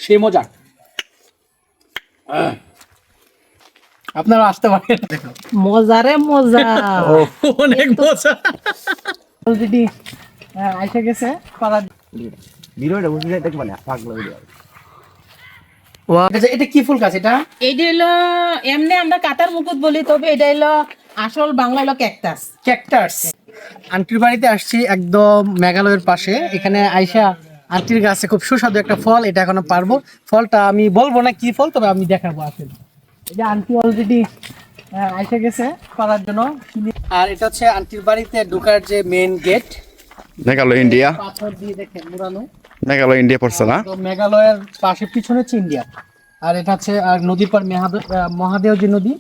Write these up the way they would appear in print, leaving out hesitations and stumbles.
সে মজা। আপনারা আসতে পারেন। মজা রে মজা। অনেক মজা। অলরেডি আইসা গেছে পাড়া। ভিডিওটা বুঝে যাই দেখবা না পাগলা ভিডিও। এটা কি ফুল গাছ এটা? এইটা হলো এমনি আমরা কাটার মুকুট বলি, তবে এটা হলো আসল বাংলা হলো ক্যাকটাস। ক্যাকটাস। আন্টির বাড়িতে আসছি একদম মেঘালয়ের পাশে। এখানে আইসা আন্টির গাছে খুব সুস্বাদু একটা ফল, এটা এখনো পারবো। ফলটা আমি বলবো না কি ফল, তবে আমি দেখাবো আসলে। এই যে আন্টি অলরেডি আইসা গেছে পারার জন্য। আর এটা হচ্ছে আন্টির বাড়িতে ঢোকার যে মেইন গেট। মেঘালয় ইন্ডিয়া, পাথর দিয়ে দেখেন মুড়ানো। মেঘালয় ইন্ডিয়া পড়ছে না? তো মেঘালয়ের পাশে পিছনে হচ্ছে ইন্ডিয়া। আর এটা হচ্ছে আর নদীর পার মহাদেও যে নদী,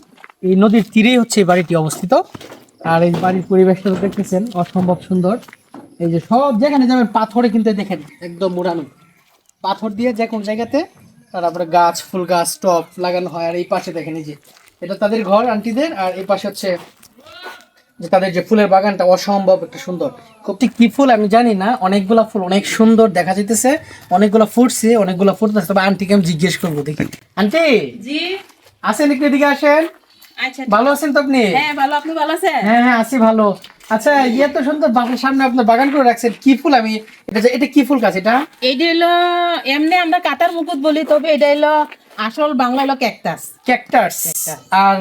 এই নদীর তীরেই হচ্ছে এই বাড়িটি অবস্থিত। আর এই বাড়ির পরিবেশটা দেখতেছেন অসম্ভব সুন্দর। এই যে সব যেখানে যাবেন পাথরে কিন্তু দেখেন একদম মুড়ানো, পাথর দিয়ে যে কোন জায়গাতে। তারপরে গাছ, ফুল গাছ, টব লাগানো হয়। আর এই পাশে দেখেন এই যে এটা তাদের ঘর আন্টিদের, আর এই পাশে হচ্ছে যে তাদের যে ফুলের বাগানটা অসম্ভব একটা সুন্দর। কতটি কি ফুল আমি জানি না, অনেকগুলা ফুল অনেক সুন্দর দেখা যাইতেছে। অনেকগুলা ফুটছে, অনেকগুলা ফুটতেছে। তবে আন্টিকে আমি জিজ্ঞেস করবো দেখি। আন্টি জি আসেন, একটু এদিকে আসেন। আচ্ছা, ভালো আছেন তো আপনি? হ্যাঁ ভালো, আপনি ভালো আছেন? হ্যাঁ হ্যাঁ আছি ভালো। আচ্ছা, ইয়ে তো সুন্দর বাসার সামনে আপনার বাগান করে রাখছেন, কি ফুল? আমি এটা কি ফুল গাছ এটা? এইটা হলো এমনি আমরা কাটার মুকুট বলি, তবে এটা হলো আসল বাংলা হলো ক্যাকটাস। ক্যাকটাস। আর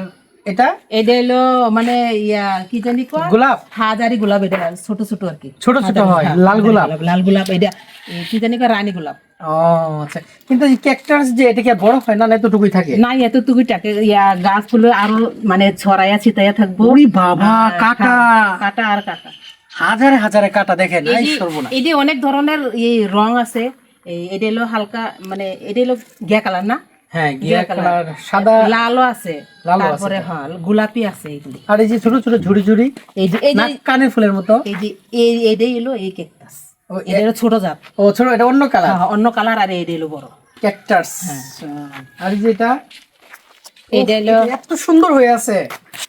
এটা এটা হলো মানে কি জানি কয়, গোলাপ। হাজারি গোলাপ। এটা ছোট ছোট আর কি, ছোট ছোট হয়, হ্যাঁ, লাল গোলাপ। লাল গোলাপ। এটা কি জানি কয়, রানী গোলাপ। ও আচ্ছা, কিন্তু এই ক্যাকটাস যে এটা কি আর বড় হয় না, না এতটুকুই থাকে? না এতটুকু টাকে গাছ ফুলে আরো মানে ছড়াইয়া ছিটাইয়া থাকবো। ওরে বাবা, কাটা কাটা আর কাটা, হাজারে হাজারে কাটা দেখেন। এই সর্বনাশ। এই যে অনেক ধরনের রং আছে। এটা হলো হালকা মানে এটা হলো ঘিয়া কালার না? হ্যাঁ, ঘিয়া কালার, সাদা, লালও আছে, লালও আছে। তারপরে হ্যাঁ গোলাপি আছে এগুলি। আর এই যে ছোট ছোট ঝুড়ি ঝুড়ি, এই যে নাক কানের ফুলের মতো। এই যে এইটাই হলো এই ক্যাকটাস। ও, এটা হলো ছোট জাত। ও ছোট, এটা অন্য কালার। হ্যাঁ, অন্য কালার। আর এইটা হলো বড় ক্যাকটাস। আর এই যে এটা, এইটা হলো এত সুন্দর হয়ে আছে,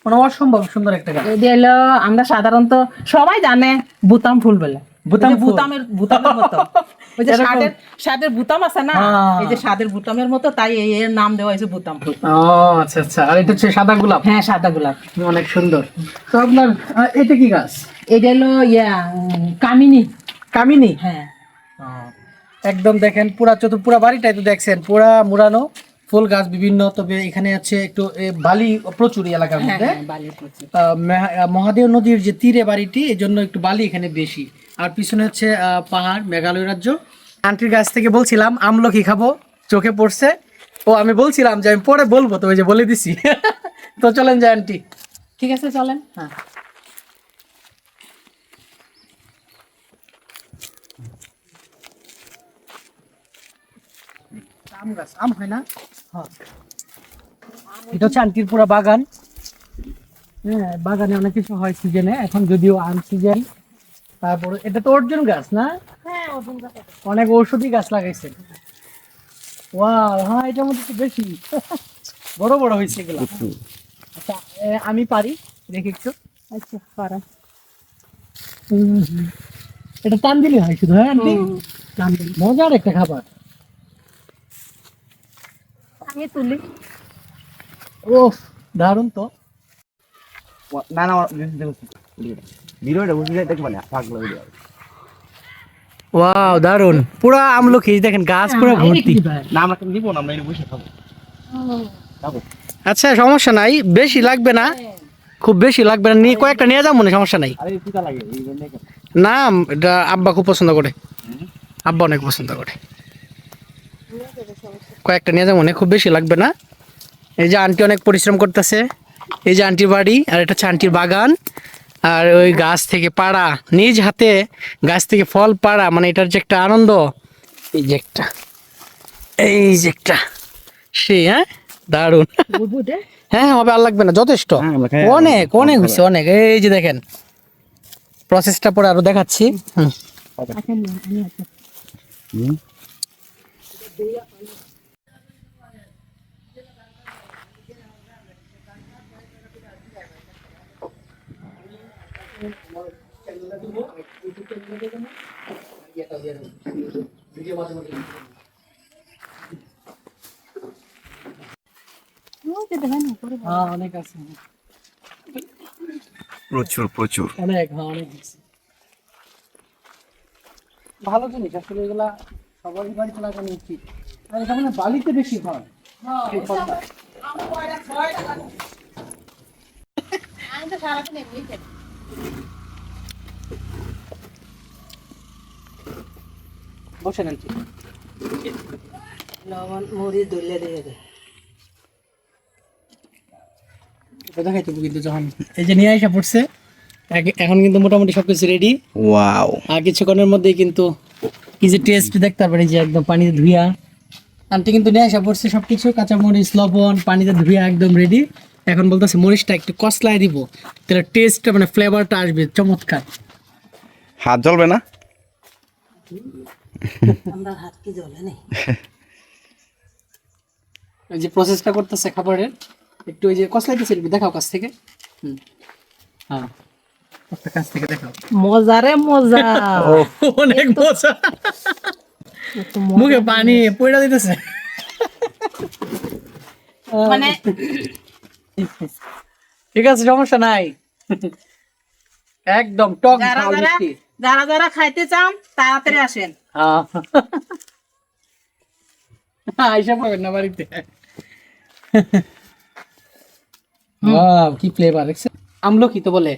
মানে অসম্ভব সুন্দর একটা গাছ। এইটা হলো আমরা সাধারণত সবাই জানে বুতাম ফুল বলে। বুতাম ফুল। বুতামের মতো ওই যে এরকম। সাদের বুতাম আছে না, এই যে সাদের বুতামের মতো, তাই এর নাম দেওয়া হয়েছে বুতাম ফুল। ও আচ্ছা আচ্ছা। আর এটা হচ্ছে সাদা গোলাপ। হ্যাঁ, সাদা গোলাপ। অনেক সুন্দর। তো আপনার এটা কি গাছ? এটা হলো কামিনী। কামিনী। হ্যাঁ, একদম দেখেন পুরা পুরা বাড়িটাই তো দেখছেন পুরা মুড়ানো ফুল গাছ বিভিন্ন। তবে এখানে আছে একটু বালি প্রচুর এই এলাকার মধ্যে। মহাদেও নদীর যে তীরে বাড়িটি, এই জন্য একটু বালি এখানে বেশি। আর পিছনে হচ্ছে পাহাড়, মেঘালয় রাজ্য। আন্টির গাছ থেকে বলছিলাম আমলকি খাবো, চোখে পড়ছে। ও আমি বলছিলাম যে আমি পরে বলবো, তো ওই যে বলে দিছি। তো চলেন যাই আন্টি। ঠিক আছে চলেন। হ্যাঁ, আম গাছ, আম হয় না? এটা হচ্ছে আন্টির পুরা বাগান। হ্যাঁ, বাগানে অনেক কিছু হয় সিজনে, এখন যদিও আম সিজন। তারপরে এটা তো অর্জুন গাছ না? হ্যাঁ, অনেক ঔষধি গাছ লাগাইছে। ওয়াও, হ্যাঁ এটার মধ্যে তো বেশি বড় বড় হয়েছে এগুলো। আচ্ছা, আমি পারি দেখি একটু। আচ্ছা পারা। এটা টান দিলে হয় শুধু। হ্যাঁ আন্টি, টান দিলে মজার একটা খাবার। আমি তুলি। ওফ, দারুণ তো। না না ভিডিওটা বুঝে যাই দেখবা না পাগলা ভিডিও। ওয়াও, দারুণ। পুরা আমলকি দেখেন, গাছ পুরো ভর্তি। না আমরা দিব না, আমরা এনে বসে খাবো। খাবো। আচ্ছা, সমস্যা নাই, বেশি লাগবে না, খুব বেশি লাগবে না, নিয়ে কয়েকটা নিয়ে যাবো না, সমস্যা নাই। আরে পিতা লাগে এই জন্য। না, এটা আব্বা খুব পছন্দ করে, আব্বা অনেক পছন্দ করে। কয়েকটা নিয়ে যাবো না, খুব বেশি লাগবে না। এই যে আন্টি অনেক পরিশ্রম করতেছে। এই যে আন্টির বাড়ি, আর এটা হচ্ছে আন্টির বাগান। আর ওই গাছ থেকে পাড়া, নিজ হাতে গাছ থেকে ফল পাড়া, মানে এটার যে একটা আনন্দ, এই যে একটা, এই যে একটা সে, হ্যাঁ দারুণ। হ্যাঁ হবে, আর লাগবে না, যথেষ্ট। অনেক অনেক হয়েছে, অনেক। এই যে দেখেন, প্রসেসটা পরে আরো দেখাচ্ছি। হ্যাঁ অনেক আছে, প্রচুর প্রচুর। অনেক, হ্যাঁ অনেক আছে। ভালো জিনিস আসলে, এগুলা সবারই বাড়িতে লাগানো উচিত। আর এটা মানে বালিতে বেশি হয় এই ফলটা। বসে নেন, লবণ মরিচ ধরলে দিয়ে দে। এটা দেখাইতে হবে কিন্তু যখন এই যে নিয়ে আসা পড়ছে, এখন কিন্তু মোটামুটি সবকিছু রেডি। ওয়াও, আর কিছুক্ষণের মধ্যেই কিন্তু কি যে টেস্ট দেখতে পারবেন, এই যে একদম পানিতে ধুইয়া আন্টি কিন্তু নিয়ে আসা পড়ছে সবকিছু, কাঁচামরিচ, লবণ, পানিতে ধুইয়া একদম রেডি। এখন বলতেছে মরিচটা একটু কষলায় দিব, তাহলে টেস্টটা মানে ফ্লেভারটা আসবে চমৎকার। হাত জ্বলবে না? আমরা হাত কি জ্বলে নেই। এই যে প্রসেসটা করতেছে খাবারের, একটু ওই যে কষলাইতেছে, একটু দেখাও কাছ থেকে। হ্যাঁ, একটা কাছ থেকে দেখাও। মজা রে মজা। অনেক মজা, মুখে পানি পড়া দিতেছে। মানে ঠিক আছে, সমস্যা নাই, একদম টক যারা ঝাল যারা মিষ্টি। যারা যারা খাইতে চান তাড়াতাড়ি আসেন। আইসা পাবেন না বাড়িতে। ওয়াও, কি ফ্লেভার দেখছেন। আমলকি তো বলে,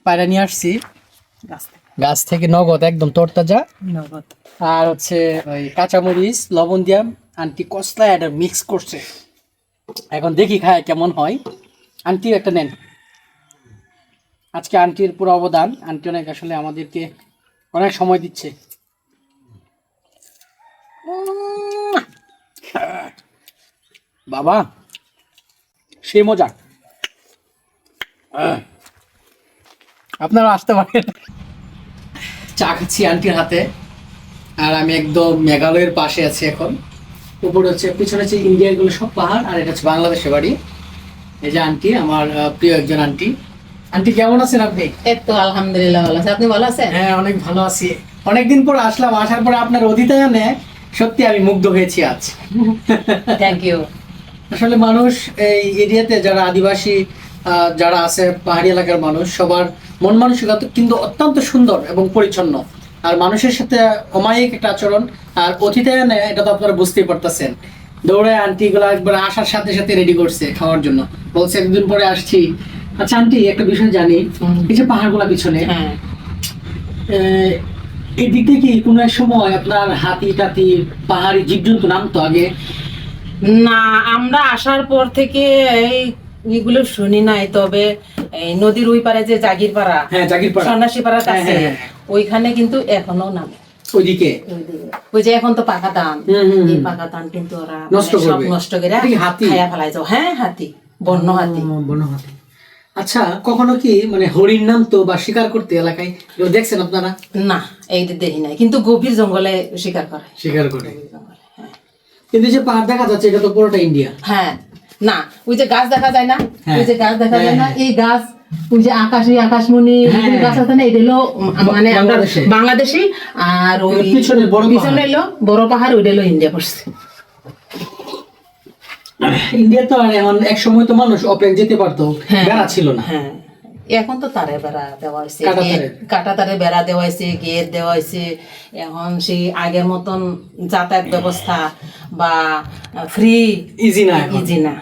পায়রা নিয়ে আসছি গাছ থেকে নগদ, একদম তরতাজা। আর হচ্ছে ওই কাঁচামরিচ, লবণ দিয়া আন্টি কসলা এটা মিক্স করছে। এখন দেখি খায় কেমন হয়। আন্টি একটা নেন, আজকে আন্টির পুরো অবদান। আন্টি অনেক আসলে আমাদেরকে অনেক সময় দিচ্ছে। বাবা সে মজা, আপনারা আসতে পারেন। চা খাচ্ছি আন্টির হাতে, আর আমি একদম মেঘালয়ের পাশে আছি এখন। উপরে হচ্ছে, পিছনে হচ্ছে ইন্ডিয়ার গুলো সব পাহাড়, আর এটা হচ্ছে বাংলাদেশের বাড়ি। এই যে আন্টি, আমার প্রিয় একজন আন্টি। আন্টি কেমন আছেন আপনি? এই তো আলহামদুলিল্লাহ ভালো আছে। আপনি ভালো আছেন? হ্যাঁ অনেক ভালো আছি। অনেকদিন পর আসলাম, আসার পরে আপনার অতিথিয়ানে সত্যি আমি মুগ্ধ হয়েছি আজ। Thank you. আসলে মানুষ এই এরিয়াতে যারা আদিবাসী যারা আছে, পাহাড়ি এলাকার মানুষ, সবার মন মানসিকতা কিন্তু অত্যন্ত সুন্দর এবং পরিচ্ছন্ন, আর মানুষের সাথে অমায়িক একটা আচরণ। আর অতিথিয়ানে এটা তো আপনারা বুঝতেই পারতেছেন, দৌড়ে আন্টি গুলা একবার আসার সাথে সাথে রেডি করছে খাওয়ার জন্য, বলছে একদিন পরে আসছি। আচ্ছা আন্টি, একটা বিষয় জানি, এই যে পাহাড়গুলা পিছনে, হ্যাঁ, এই দিক থেকে কোনো এক সময় আপনার হাতি টাতি পাহাড়ি জীবজন্তু নামতো আগে? না আমরা আসার পর থেকে এইগুলো শুনি নাই। তবে এই নদীর ওই পারে যে জাগিরপাড়া, হ্যাঁ, জাগিরপাড়া, সন্ন্যাসী পাড়ার কাছে, হ্যাঁ, হ্যাঁ, ওইখানে কিন্তু এখনো নামে। ওইদিকে ওই যে এখন তো পাকা ধান, হুম। এই পাকা ধান কিন্তু ওরা নষ্ট মানে সব করবে। নষ্ট করে এটা কি হাতি? খায়া ফেলাই যাও। হ্যাঁ হাতি, বন্য হাতি। বন্য হাতি। আচ্ছা, কখনো কি মানে হরিণ নামতো বা শিকার করতে এলাকায়, এগুলো দেখছেন আপনারা? না এই দেখি নাই, কিন্তু গভীর জঙ্গলে শিকার করে। শিকার করে, গভীর জঙ্গলে, হ্যাঁ। কিন্তু যে পাহাড় দেখা যাচ্ছে এটা তো পুরোটা ইন্ডিয়া। হ্যাঁ, না ওই যে গাছ দেখা যায় না, হ্যাঁ। ওই যে গাছ দেখা যায় না, হ্যাঁ। এই গাছ, ওই যে আকাশমণি হ্যাঁ। গাছ আছে না, এটা হলো মানে আমরা বাংলাদেশে। বাংলাদেশি। আর ওই পিছনে বড় পাহাড়। পিছনে হলো বড় পাহাড়, ওইটা হলো ইন্ডিয়া পড়ছে। ইন্ডিয়া তো আর এখন এক সময় তো মানুষ অপেক যেতে পারতো, হ্যাঁ। বেড়া ছিল না। হ্যাঁ, এখন তো তারে বেড়া দেওয়া হয়েছে, কাঁটা তারে। কাটা তারে বেড়া দেওয়া হয়েছে, গেট দেওয়া হয়েছে। এখন সেই আগের মতন যাতায়াত ব্যবস্থা বা ফ্রি ইজি না এখন। ইজি না।